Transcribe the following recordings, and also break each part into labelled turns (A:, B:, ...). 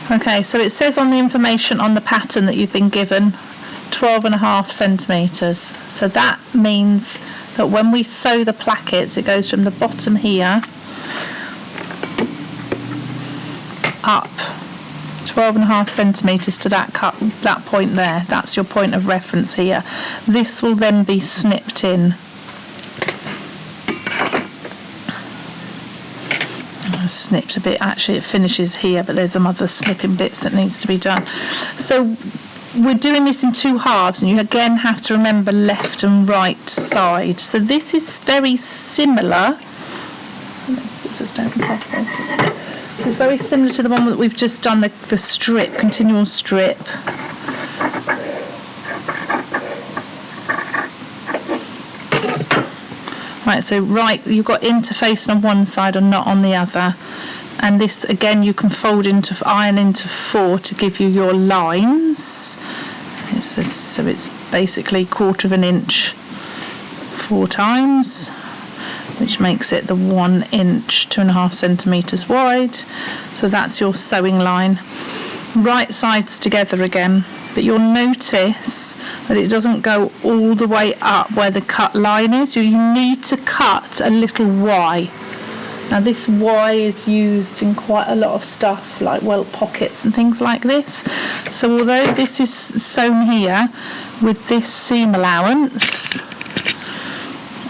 A: Okay, so it says on the information on the pattern that you've been given 12.5 centimetres. So that means that when we sew the plackets, it goes from the bottom here up 12.5 centimetres to that point there. That's your point of reference here. This will then be snipped in. Snipped a bit, actually it finishes here, but there's some other snipping bits that needs to be done. So we're doing this in 2 halves, and you again have to remember left and right side. So this is very similar. This is very similar to the one that we've just done, the strip, continual strip. Right, so you've got interfacing on one side and not on the other. And this, again, you can iron into 4 to give you your lines. So it's basically 1/4 inch 4 times, which makes it the 1 inch, 2.5 centimetres wide. So that's your sewing line. Right sides together again. But you'll notice that it doesn't go all the way up where the cut line is. You need to cut a little Y. Now this Y is used in quite a lot of stuff like welt pockets and things like this. So although this is sewn here with this seam allowance,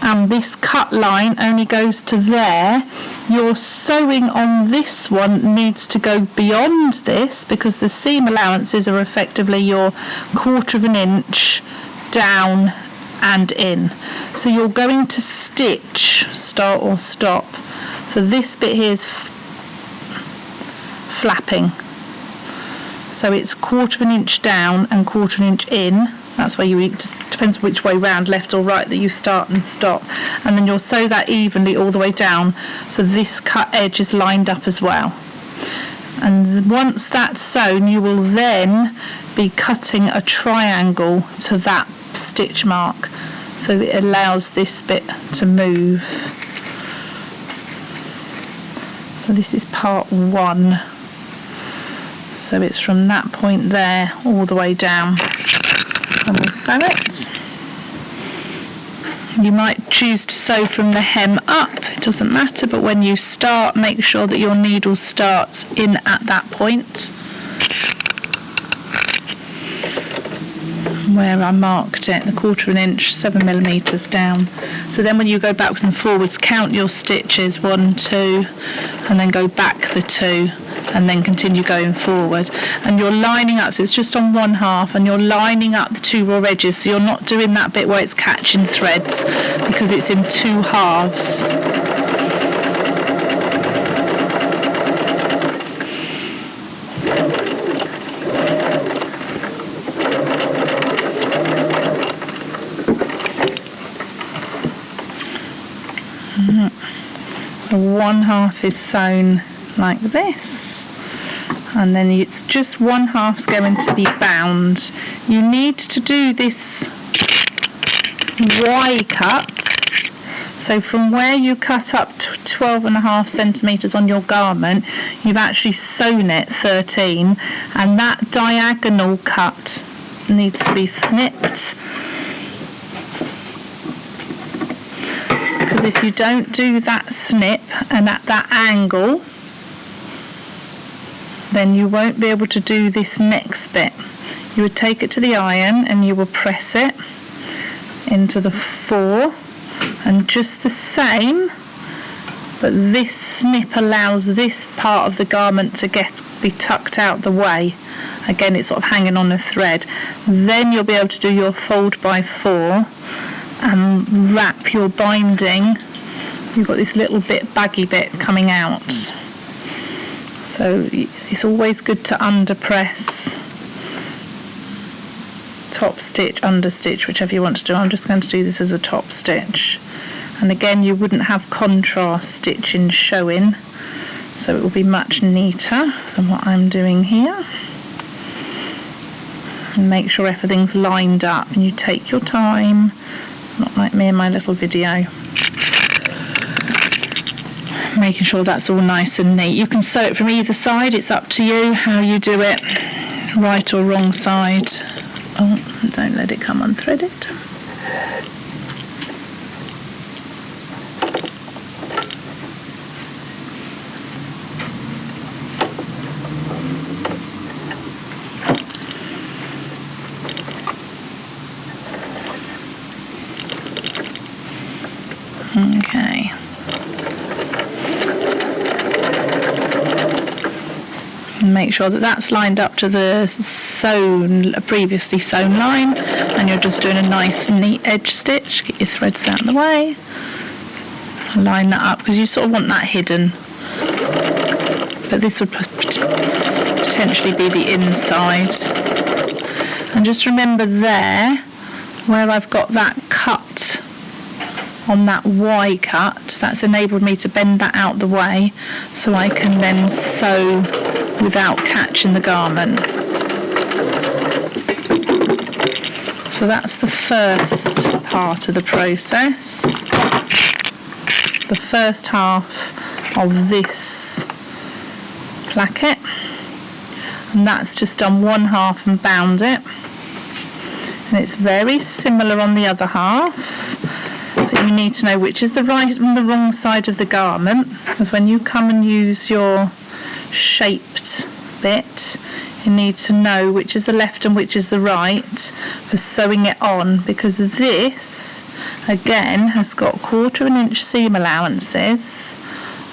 A: and this cut line only goes to there, your sewing on this one needs to go beyond this, because the seam allowances are effectively your 1/4 inch down and in. So you're going to stitch, start or stop. So this bit here is flapping. So it's 1/4 inch down and 1/4 inch in. That's where it just depends which way round, left or right, that you start and stop. And then you'll sew that evenly all the way down, so this cut edge is lined up as well. And once that's sewn, you will then be cutting a triangle to that stitch mark, so that it allows this bit to move. So this is part 1. So it's from that point there all the way down. And we'll sew it. You might choose to sew from the hem up, it doesn't matter, but when you start, make sure that your needle starts in at that point where I marked it, the 1/4 inch, 7mm down. So then when you go backwards and forwards, count your stitches, 1, 2, and then go back the 2. And then continue going forward, and you're lining up, so it's just on 1/2, and you're lining up the 2 raw edges, so you're not doing that bit where it's catching threads, because it's in 2 halves. So 1/2 is sewn like this. And then it's just 1/2's going to be bound. You need to do this Y cut. So from where you cut up to 12.5 centimetres on your garment, you've actually sewn it 13, and that diagonal cut needs to be snipped. Because if you don't do that snip and at that angle, then you won't be able to do this next bit. You would take it to the iron and you will press it into the 4, and just the same, but this snip allows this part of the garment to be tucked out the way. Again, it's sort of hanging on a thread. Then you'll be able to do your fold by 4 and wrap your binding. You've got this little bit, baggy bit coming out. So it's always good to under press, top stitch, under stitch, whichever you want to do. I'm just going to do this as a top stitch. And again, you wouldn't have contrast stitching showing, so it will be much neater than what I'm doing here. And make sure everything's lined up, and you take your time, not like me in my little video. making sure that's all nice and neat. You can sew it from either side, it's up to you how you do it, right or wrong side. Oh, don't let it come unthreaded. Okay. Make sure that that's lined up to the previously sewn line, and you're just doing a nice neat edge stitch. Get your threads out of the way. Line that up because you sort of want that hidden. But this would potentially be the inside. And just remember there, where I've got that cut on that Y cut, that's enabled me to bend that out the way so I can then sew without catching the garment. So that's the first part of the process, the first half of this placket, and that's just done one half and bound it, and it's very similar on the other half. So you need to know which is the right and the wrong side of the garment, because when you come and use your shaped bit, you need to know which is the left and which is the right for sewing it on, because this again has got 1/4 inch seam allowances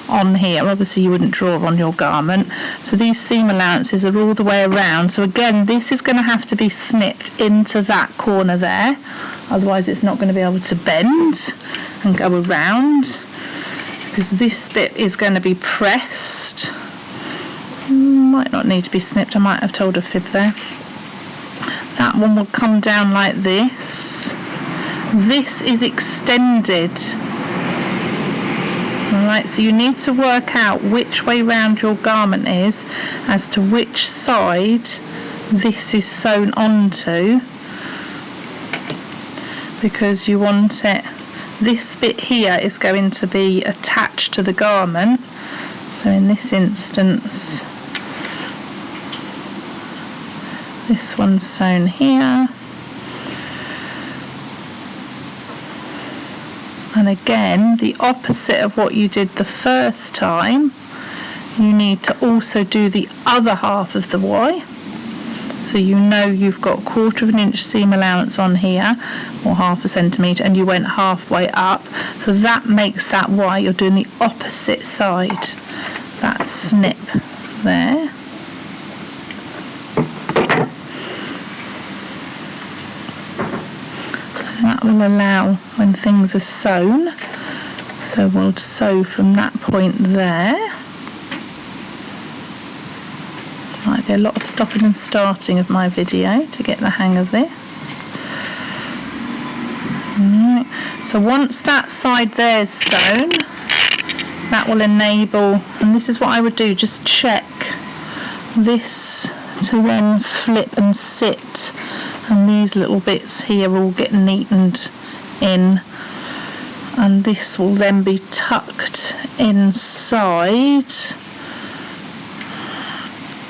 A: on here. Obviously you wouldn't draw on your garment, so these seam allowances are all the way around. So again, this is going to have to be snipped into that corner there, otherwise it's not going to be able to bend and go around, because this bit is going to be pressed. Might not need to be snipped, I might have told a fib there. That one will come down like this. This is extended. Alright, so you need to work out which way round your garment is as to which side this is sewn onto, because you want it, this bit here is going to be attached to the garment. So in this instance, this one's sewn here, and again the opposite of what you did the first time, you need to also do the other half of the Y. So you know you've got 1/4 inch seam allowance on here, or 1/2 centimetre, and you went halfway up, so that makes that Y. You're doing the opposite side, that snip there. That will allow when things are sewn, so we'll sew from that point there. Might be a lot of stopping and starting of my video to get the hang of this. Right. So once that side there is sewn, that will enable, and this is what I would do, just check this to then flip and sit, and these little bits here all get neatened in, and this will then be tucked inside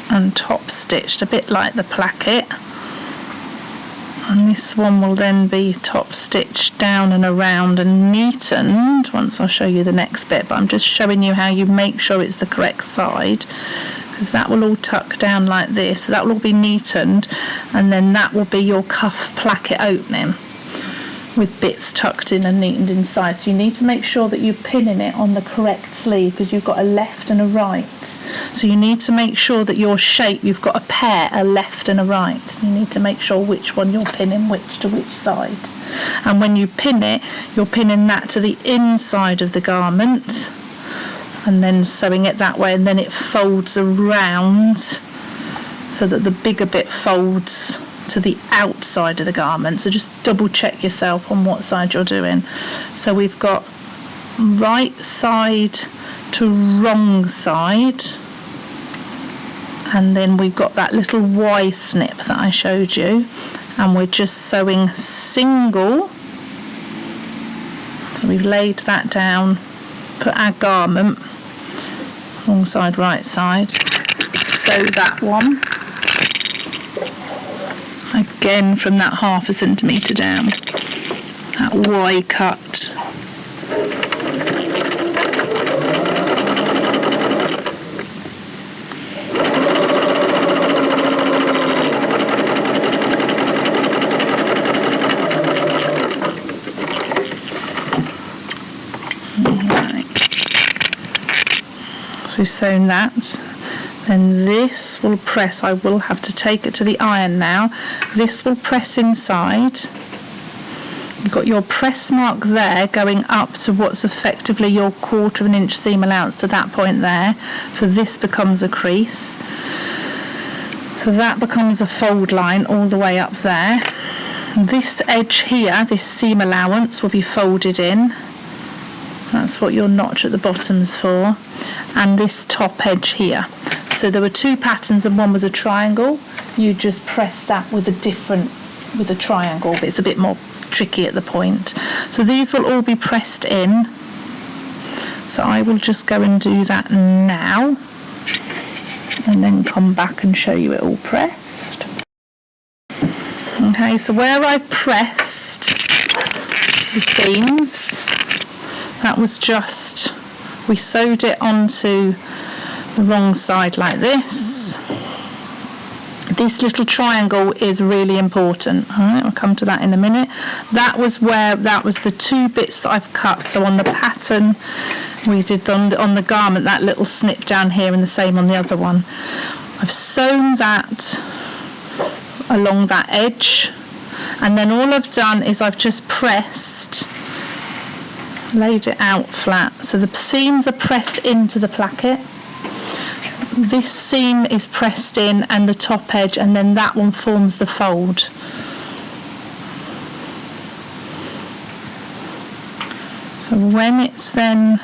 A: and top stitched, a bit like the placket, and this one will then be top stitched down and around and neatened once I'll show you the next bit, but I'm just showing you how you make sure it's the correct side, because that will all tuck down like this, so that will all be neatened, and then that will be your cuff placket opening with bits tucked in and neatened inside. So you need to make sure that you're pinning it on the correct sleeve, because you've got a left and a right, so you need to make sure that your shape, you've got a pair, a left and a right. You need to make sure which one you're pinning which to which side, and when you pin it, you're pinning that to the inside of the garment and then sewing it that way, and then it folds around so that the bigger bit folds to the outside of the garment. So just double check yourself on what side you're doing. So we've got right side to wrong side, and then we've got that little Y snip that I showed you, and we're just sewing single. So we've laid that down, put our garment wrong side, right side. Sew that one. Again from that 1/2 centimetre down. That Y cut. We've sewn that, then this will press. I will have to take it to the iron now. This will press inside. You've got your press mark there going up to what's effectively your 1/4 inch seam allowance to that point there. So this becomes a crease. So that becomes a fold line all the way up there. This edge here, this seam allowance, will be folded in. That's what your notch at the bottom's for. And this top edge here. So there were 2 patterns and one was a triangle. You just press that with a triangle, but it's a bit more tricky at the point. So these will all be pressed in. So I will just go and do that now and then come back and show you it all pressed. Okay, so where I've pressed the seams, that was just, we sewed it onto the wrong side like this. This little triangle is really important. All right, I'll come to that in a minute. That was the 2 bits that I've cut. So on the pattern we did on the garment, that little snip down here, and the same on the other one. I've sewn that along that edge, and then all I've done is I've just pressed, laid it out flat. So the seams are pressed into the placket. This seam is pressed in and the top edge, and then that one forms the fold. So when it's then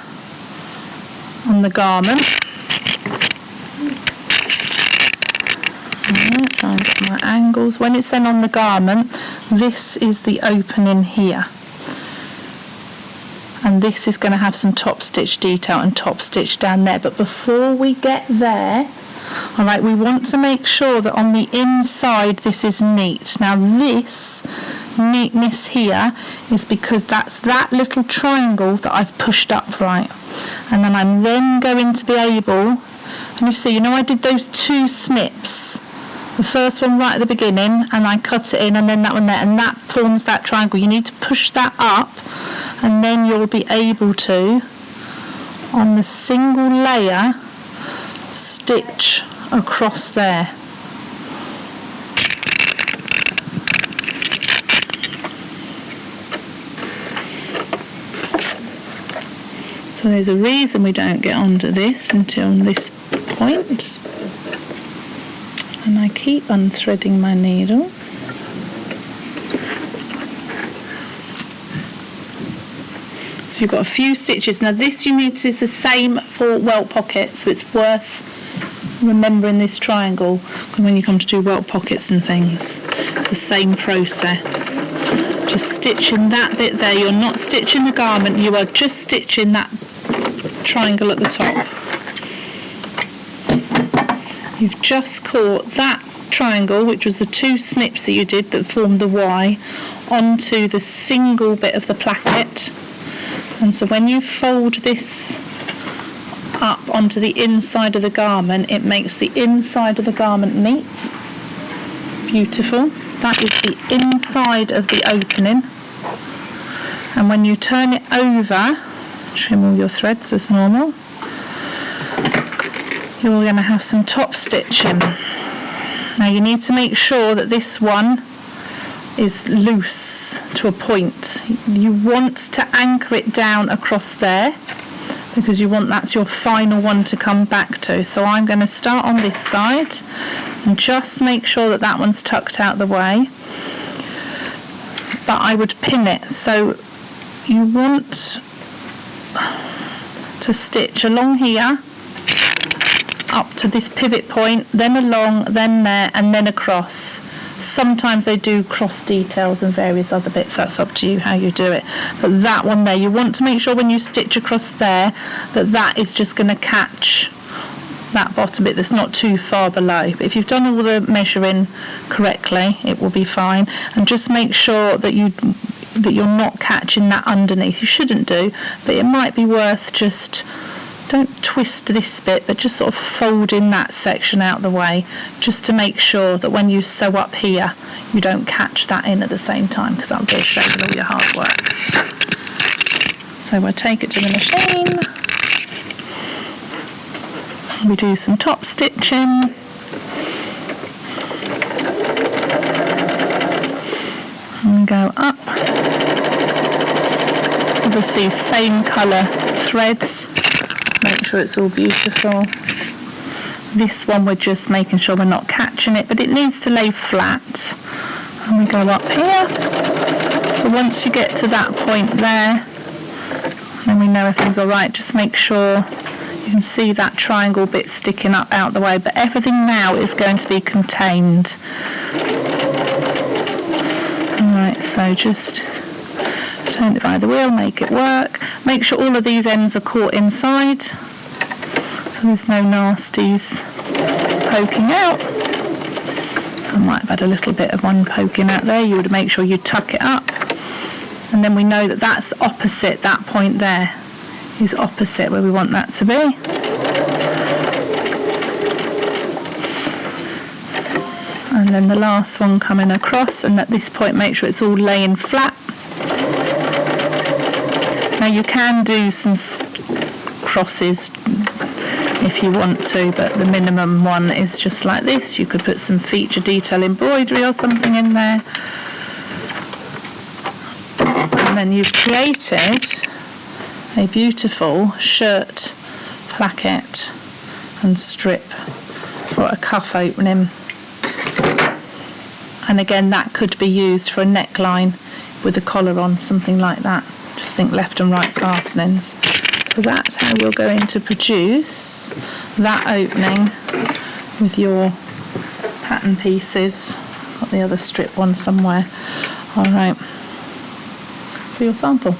A: on the garment, try and get my angles. When it's then on the garment, this is the opening here. And this is going to have some top stitch detail and top stitch down there. But before we get there, all right, we want to make sure that on the inside this is neat. Now this neatness here is because that's that little triangle that I've pushed upright. And then I'm then going to be able, and you see, I did those 2 snips. The first one right at the beginning, and I cut it in, and then that one there, and that forms that triangle. You need to push that up, and then you'll be able to, on the single layer, stitch across there. So there's a reason we don't get onto this until this point. And I keep unthreading my needle. So you've got a few stitches. Now this is the same for welt pockets, so it's worth remembering this triangle when you come to do welt pockets and things. It's the same process. Just stitching that bit there. You're not stitching the garment, you are just stitching that triangle at the top. You've just caught that triangle, which was the 2 snips that you did that formed the Y, onto the single bit of the placket. And so when you fold this up onto the inside of the garment, it makes the inside of the garment neat. Beautiful. That is the inside of the opening. And when you turn it over, trim all your threads as normal, you're going to have some top stitching. Now you need to make sure that this one is loose to a point. You want to anchor it down across there because that's your final one to come back to. So I'm going to start on this side and just make sure that that one's tucked out the way. But I would pin it. So you want to stitch along here up to this pivot point, then along, then there, and then across. Sometimes they do cross details and various other bits. That's up to you how you do it. But that one there, you want to make sure when you stitch across there that is just going to catch bottom bit that's not too far below. But if you've done all the measuring correctly, it will be fine. And just make sure that you're not catching that underneath. You shouldn't do, but it might be worth just, don't twist this bit, but just sort of folding that section out the way, just to make sure that when you sew up here, you don't catch that in at the same time, because that will be a shame of all your hard work. So we'll take it to the machine. We do some top stitching. And go up. Obviously same colour threads. Make sure it's all beautiful. This one we're just making sure we're not catching it, but it needs to lay flat. And we go up here. So once you get to that point there, then we know everything's alright. Just make sure you can see that triangle bit sticking up out the way, but everything now is going to be contained. Alright, so just turn it by the wheel, make it work. Make sure all of these ends are caught inside, so there's no nasties poking out. I might have had a little bit of one poking out there. You would make sure you tuck it up. And then we know that that's the opposite, that point there is opposite where we want that to be. And then the last one coming across, and at this point make sure it's all laying flat. Now you can do some crosses if you want to, but the minimum one is just like this. You could put some feature detail embroidery or something in there. And then you've created a beautiful shirt placket and strip for a cuff opening. And again, that could be used for a neckline with a collar on, something like that. Just think left and right fastenings. So that's how you're going to produce that opening with your pattern pieces. Got the other strip one somewhere. All right, for your sample.